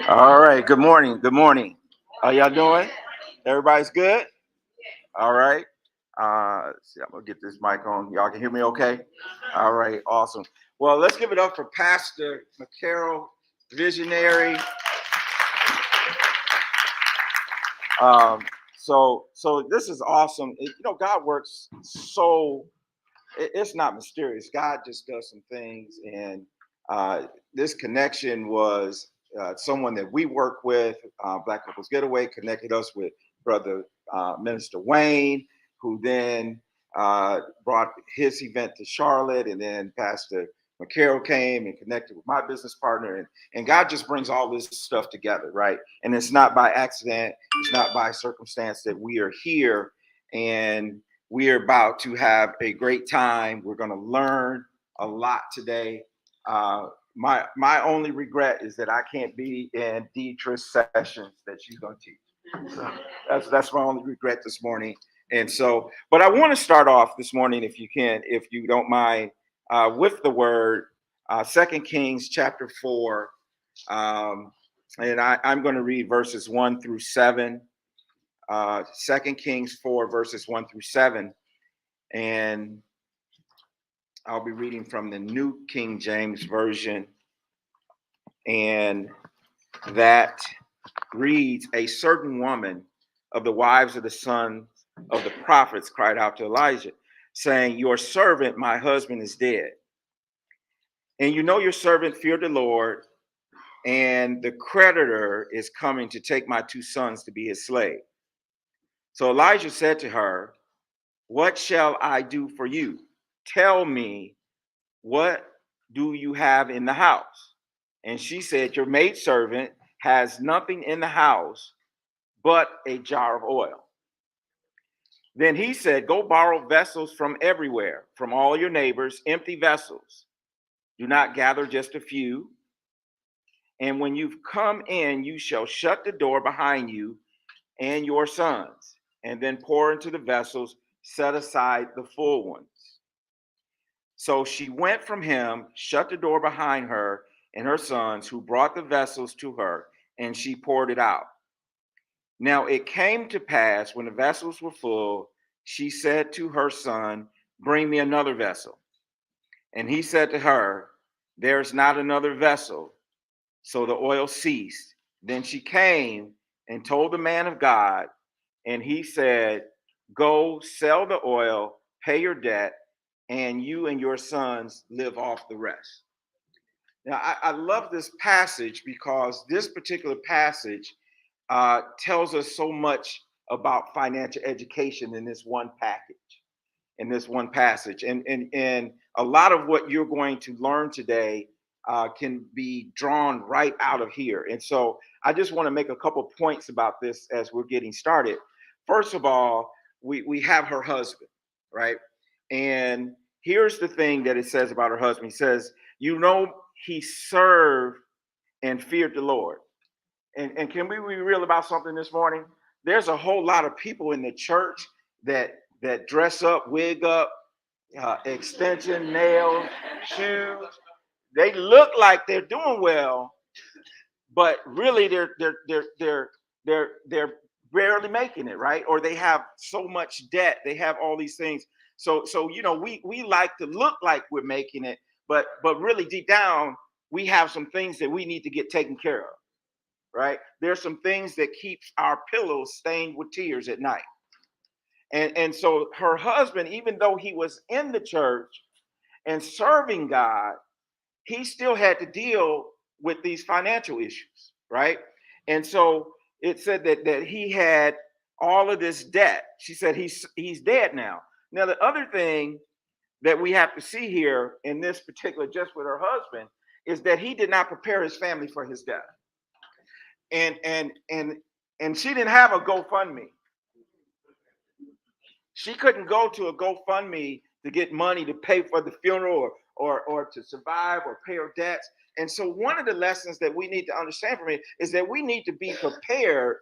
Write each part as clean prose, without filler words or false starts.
All right. Good morning. Good morning. How y'all doing? Everybody's good? All right. See, I'm gonna get this mic on. Y'all can hear me okay? All right. Awesome. Well, let's give it up for Pastor McCarroll, visionary. So this is awesome. God works so. It's not mysterious. God just does some things, and this connection was someone that we work with. Black Couples Getaway connected us with Brother Minister Wayne, who then brought his event to Charlotte, and then Pastor McCarroll came and connected with my business partner, and God just brings all this stuff together, right? And it's not by accident, it's not by circumstance that we are here, and we are about to have a great time. We're going to learn a lot today. My only regret is that I can't be in Deetra's sessions that she's going to teach. So that's my only regret this morning. And so, but I want to start off this morning, if you can, if you don't mind, with the word 2 Kings chapter 4. And I'm going to read verses 1 through 7. 2 Kings 4, verses 1 through 7. And I'll be reading from the New King James Version. And that reads, "A certain woman of the wives of the sons of the prophets cried out to Elijah, saying, 'Your servant, my husband, is dead. And you know your servant feared the Lord, and the creditor is coming to take my two sons to be his slave.' So Elijah said to her, 'What shall I do for you? Tell me, what do you have in the house?' And she said, 'Your maidservant has nothing in the house but a jar of oil.' Then he said, 'Go borrow vessels from everywhere, from all your neighbors, empty vessels. Do not gather just a few. And when you've come in, you shall shut the door behind you and your sons, and then pour into the vessels, set aside the full ones.' So she went from him, shut the door behind her and her sons, who brought the vessels to her, and she poured it out. Now it came to pass, when the vessels were full, she said to her son, 'Bring me another vessel.' And he said to her, 'There's not another vessel.' So the oil ceased. Then she came and told the man of God, and he said, 'Go sell the oil, pay your debt, and you and your sons live off the rest.'" Now, I love this passage because this particular passage tells us so much about financial education in this one package, in this one passage. And a lot of what you're going to learn today can be drawn right out of here. And so I just want to make a couple points about this as we're getting started. First of all, we have her husband, right? And here's the thing that it says about her husband. He says, he served and feared the Lord. And can we be real about something this morning? There's a whole lot of people in the church that dress up, wig up, extension, nails, shoes. They look like they're doing well, but really they're barely making it, right? Or they have so much debt, they have all these things. So we like to look like we're making it, but really deep down we have some things that we need to get taken care of, right? There's some things that keeps our pillows stained with tears at night. And so her husband, even though he was in the church and serving God, he still had to deal with these financial issues, right? And so it said that he had all of this debt. She said he's dead now. Now the other thing that we have to see here in this particular, just with her husband, is that he did not prepare his family for his death. And she didn't have a GoFundMe. She couldn't go to a GoFundMe to get money to pay for the funeral or to survive or pay her debts. And so one of the lessons that we need to understand from it is that we need to be prepared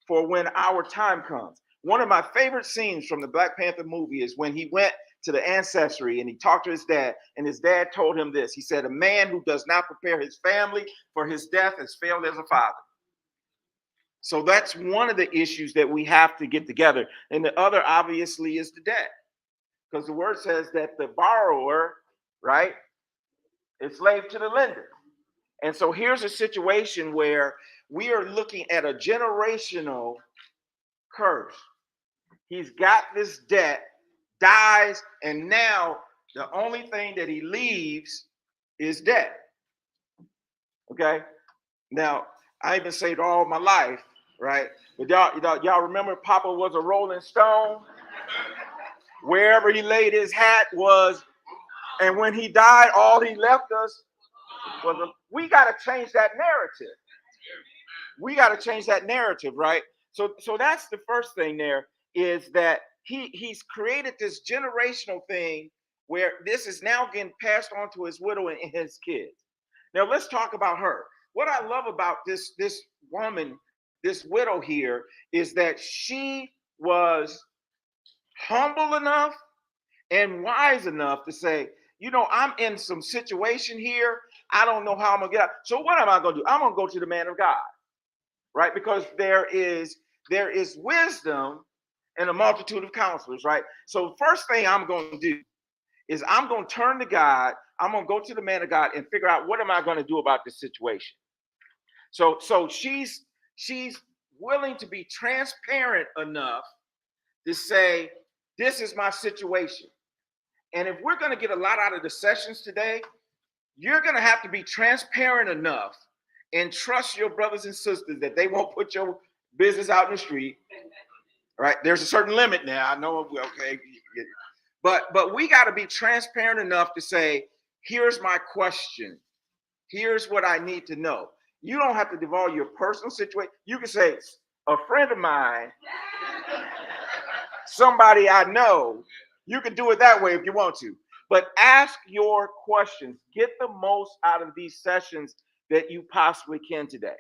for when our time comes. One of my favorite scenes from the Black Panther movie is when he went to the ancestry, and he talked to his dad, and his dad told him this. He said, a man who does not prepare his family for his death has failed as a father. So that's one of the issues that we have to get together. And the other, obviously, is the debt. Because the word says that the borrower, right, is slave to the lender. And so here's a situation where we are looking at a generational curse. He's got this debt, dies, and now the only thing that he leaves is debt. Okay? Now, I've been saved all my life, right? But y'all remember Papa was a Rolling Stone? Wherever he laid his hat was, and when he died, all he left us was we got to change that narrative. We got to change that narrative, right? So that's the first thing there, is that he's created this generational thing where this is now getting passed on to his widow and his kids. Now let's talk about her. What I love about this woman, this widow here, is that she was humble enough and wise enough to say, I'm in some situation here. I don't know how I'm gonna get out. So what am I gonna do? I'm gonna go to the man of God, right? Because there is wisdom in a multitude of counselors, right? So first thing I'm gonna do is I'm gonna turn to God. I'm gonna go to the man of God and figure out, what am I gonna do about this situation? So she's willing to be transparent enough to say, this is my situation. And if we're going to get a lot out of the sessions today, you're going to have to be transparent enough and trust your brothers and sisters that they won't put your business out in the street. Right? There's a certain limit now. I know, okay. But we got to be transparent enough to say, here's my question. Here's what I need to know. You don't have to divulge your personal situation. You can say, a friend of mine, somebody I know. You can do it that way if you want to. But ask your questions. Get the most out of these sessions that you possibly can today.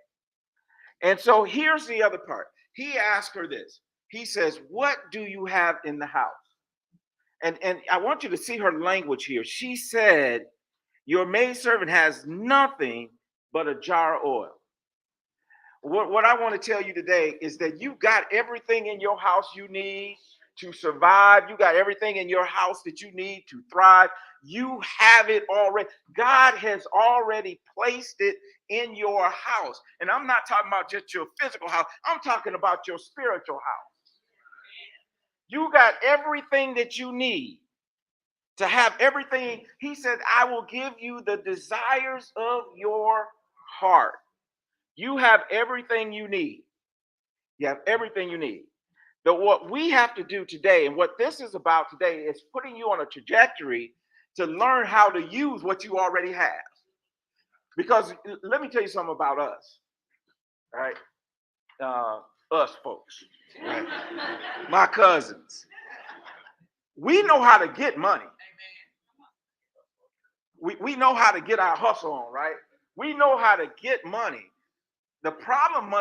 And so here's the other part. He asked her this. He says, what do you have in the house? And I want you to see her language here. She said, your maidservant has nothing but a jar of oil. What I want to tell you today is that you got everything in your house you need to survive. You got everything in your house that you need to thrive. You have it already. God has already placed it in your house. And I'm not talking about just your physical house. I'm talking about your spiritual house. You got everything that you need to have everything. He said, I will give you the desires of your heart. You have everything you need. You have everything you need. But what we have to do today, and what this is about today, is putting you on a trajectory to learn how to use what you already have. Because let me tell you something about us, all right? Us folks, right? My cousins. We know how to get money. We know how to get our hustle on, right? We know how to get money. The problem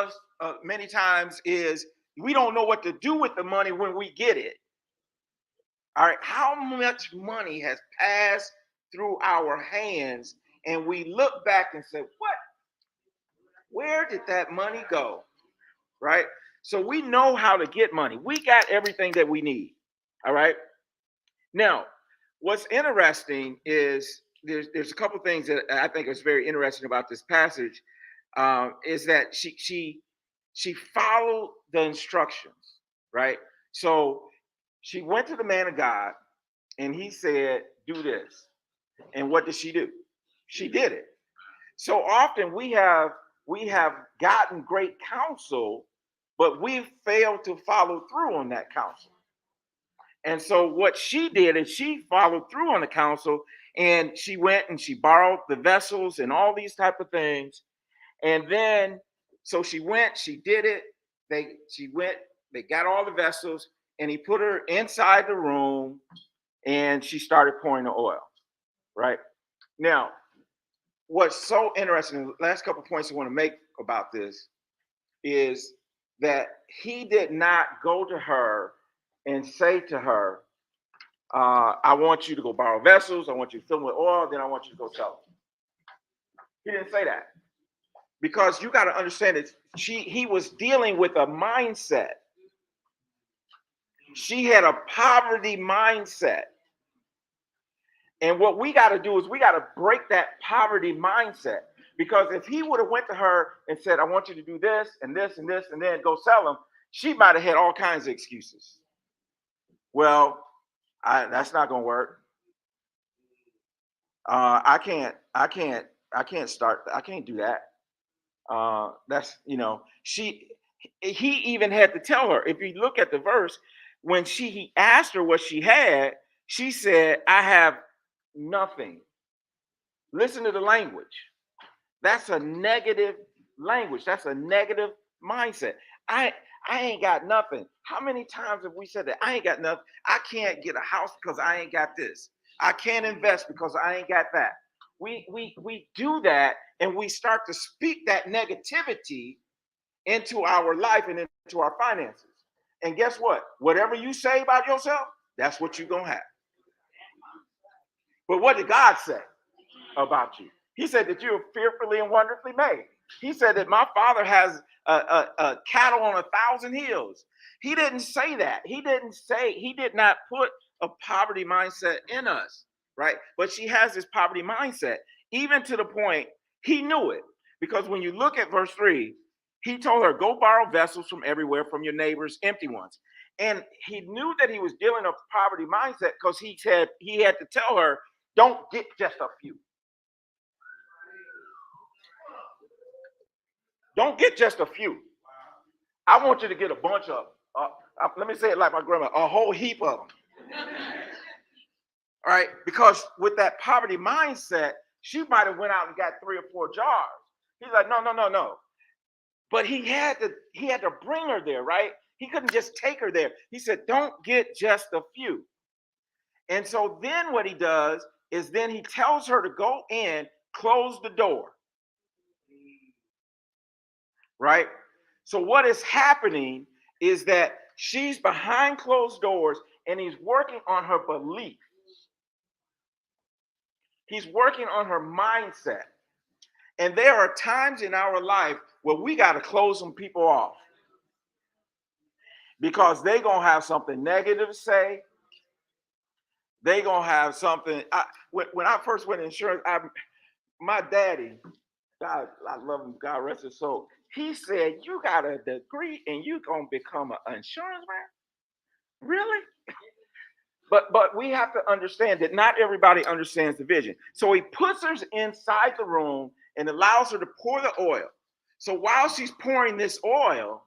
many times is we don't know what to do with the money when we get it. All right, how much money has passed through our hands, and we look back and say, where did that money go? Right? So we know how to get money. We got everything that we need. All right. Now, what's interesting is there's a couple things that I think is very interesting about this passage. Is that she followed the instructions, right? So she went to the man of God, and he said, do this. And what did she do? She did it. So often we have gotten great counsel, but we've failed to follow through on that counsel. And so what she did is she followed through on the counsel, and she went and she borrowed the vessels and all these type of things. And then, so she went, she did it. They got all the vessels, and he put her inside the room, and she started pouring the oil, right? Now, what's so interesting, the last couple points I want to make about this is that he did not go to her and say to her, I want you to go borrow vessels. I want you to fill them with oil. Then I want you to go sell them. He didn't say that, because you got to understand that he was dealing with a mindset. She had a poverty mindset. And what we got to do is we got to break that poverty mindset. Because if he would have went to her and said, I want you to do this and this and this and then go sell them, she might have had all kinds of excuses. Well, that's not going to work. I can't start. I can't do that. That's, he even had to tell her. If you look at the verse, when he asked her what she had, she said, I have nothing. Listen to the language. That's a negative language. That's a negative mindset. I ain't got nothing. How many times have we said that? I ain't got nothing. I can't get a house because I ain't got this. I can't invest because I ain't got that. We do that, and we start to speak that negativity into our life and into our finances. And guess what? Whatever you say about yourself, that's what you're going to have. But what did God say about you? He said that you're fearfully and wonderfully made. He said that my Father has a cattle on 1,000 hills. He didn't say that. He did not put a poverty mindset in us, right? But she has this poverty mindset, even to the point he knew it. Because when you look at verse 3, he told her, go borrow vessels from everywhere, from your neighbors, empty ones. And he knew that he was dealing a poverty mindset, because he had to tell her, don't get just a few. Don't get just a few. I want you to get a bunch of them. Let me say it like my grandma, a whole heap of them. All right, because with that poverty mindset, she might have went out and got 3 or 4 jars. He's like, no. But he had to bring her there, right? He couldn't just take her there. He said, don't get just a few. And so then what he does is then he tells her to go in, close the door. Right? So what is happening is that she's behind closed doors, and he's working on her belief. He's working on her mindset. And there are times in our life where we got to close some people off, because they're going to have something negative to say. They're going to have something. When I first went in insurance, my daddy, God, I love him, God rest his soul. He said, you got a degree and you're going to become an insurance man? Really? But we have to understand that not everybody understands the vision. So he puts her inside the room and allows her to pour the oil. So while she's pouring this oil,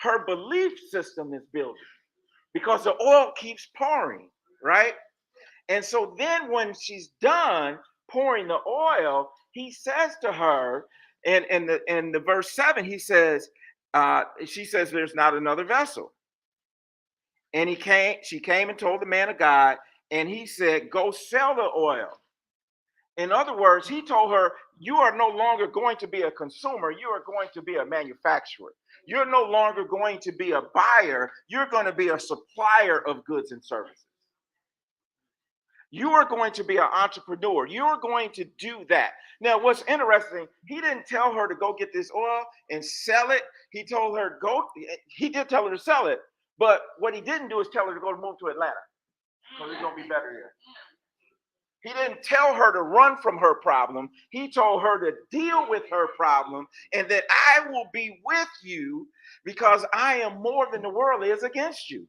her belief system is building, because the oil keeps pouring, right? And so then when she's done pouring the oil, he says to her, and in the verse 7, he says, she says, there's not another vessel. And she came and told the man of God, and he said, go sell the oil. In other words, he told her, you are no longer going to be a consumer, you are going to be a manufacturer. You're no longer going to be a buyer, you're going to be a supplier of goods and services. You are going to be an entrepreneur. You're going to do that. Now, what's interesting, he didn't tell her to go get this oil and sell it. He told her he did tell her to sell it, but what he didn't do is tell her to go move to Atlanta, because it's going to be better here. He didn't tell her to run from her problem. He told her to deal with her problem, and that I will be with you because I am more than the world is against you.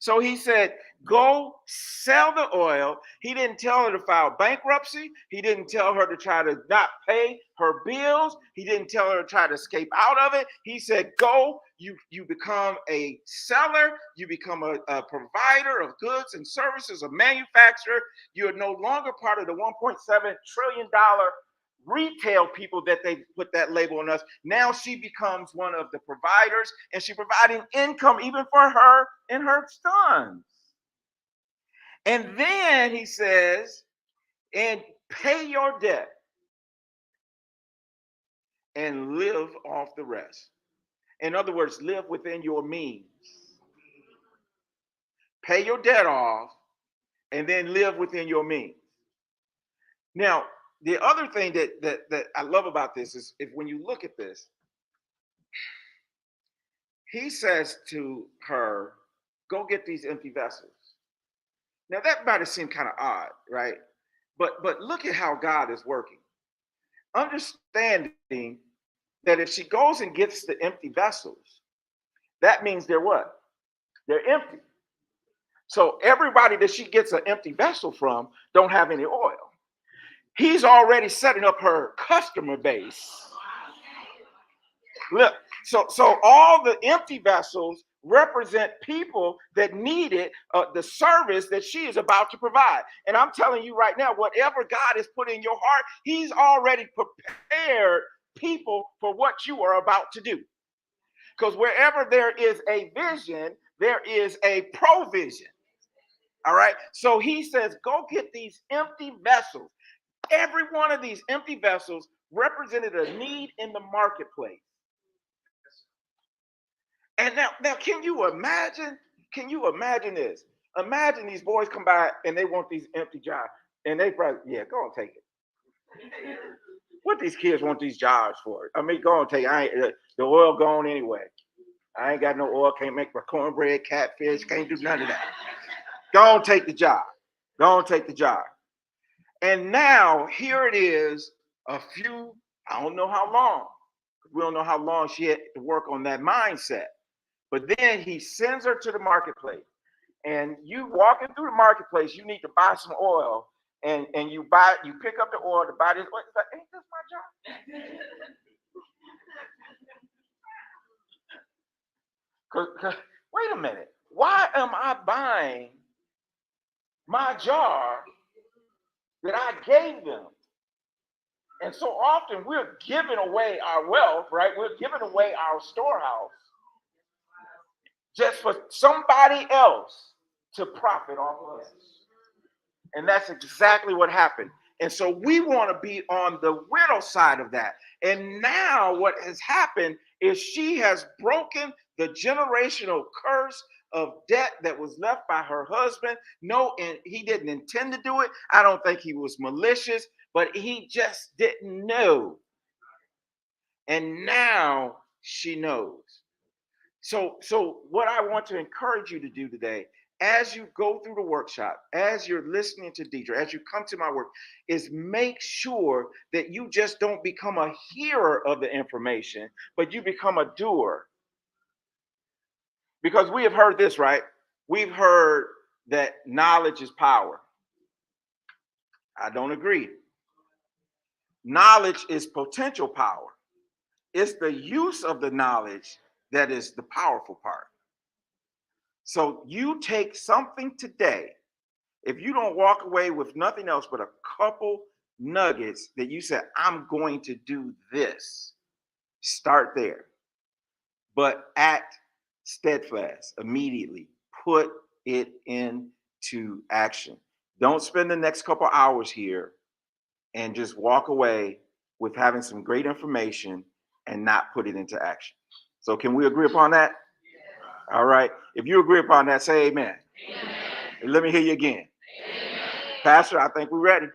So he said, go sell the oil. He didn't tell her to file bankruptcy. He didn't tell her to try to not pay her bills. He didn't tell her to try to escape out of it. He said, go, you become a seller. You become a provider of goods and services, a manufacturer. You're no longer part of the $1.7 trillion retail people that they put that label on us. Now she becomes one of the providers, and she's providing income even for her and her sons. And then he says, and pay your debt and live off the rest. In other words, live within your means. Pay your debt off and then live within your means. Now, the other thing that I love about this is if when you look at this, he says to her, go get these empty vessels. Now that might have seemed kind of odd, right? But look at how God is working. Understanding that if she goes and gets the empty vessels, that means they're what? They're empty. So everybody that she gets an empty vessel from don't have any oil. He's already setting up her customer base. Look, so all the empty vessels represent people that needed the service that she is about to provide. And I'm telling you right now, whatever God has put in your heart, he's already prepared people for what you are about to do. Because wherever there is a vision, there is a provision. All right. So he says, go get these empty vessels. Every one of these empty vessels represented a need in the marketplace. And now, can you imagine? Can you imagine this? Imagine these boys come by and they want these empty jars, and they probably, yeah, go and take it. What these kids want these jars for? I mean, go and take it. The oil gone anyway. I ain't got no oil. Can't make my cornbread, catfish. Can't do none of that. Go and take the jar. Go and take the jar. And now here it is. I don't know how long. We don't know how long she had to work on that mindset. But then he sends her to the marketplace. And you walking through the marketplace, you need to buy some oil. And you pick up the oil to buy this oil. It's like, ain't this my job? Cause wait a minute. Why am I buying my jar that I gave them? And so often we're giving away our wealth, right? We're giving away our storehouse just for somebody else to profit off of us. And that's exactly what happened. And so we want to be on the widow side of that. And now what has happened is she has broken the generational curse of debt that was left by her husband. No, and he didn't intend to do it. I don't think he was malicious, but he just didn't know. And now she knows. So what I want to encourage you to do today, as you go through the workshop, as you're listening to Deidre, as you come to my work, is make sure that you just don't become a hearer of the information, but you become a doer. Because we have heard this, right? We've heard that knowledge is power. I don't agree. Knowledge is potential power. It's the use of the knowledge that is the powerful part. So you take something today, if you don't walk away with nothing else but a couple nuggets that you said, I'm going to do this, start there. But act steadfast immediately. Put it into action. Don't spend the next couple hours here and just walk away with having some great information and not put it into action. So can we agree upon that? All right. If you agree upon that, say amen. Amen. Let me hear you again. Amen. Pastor, I think we're ready.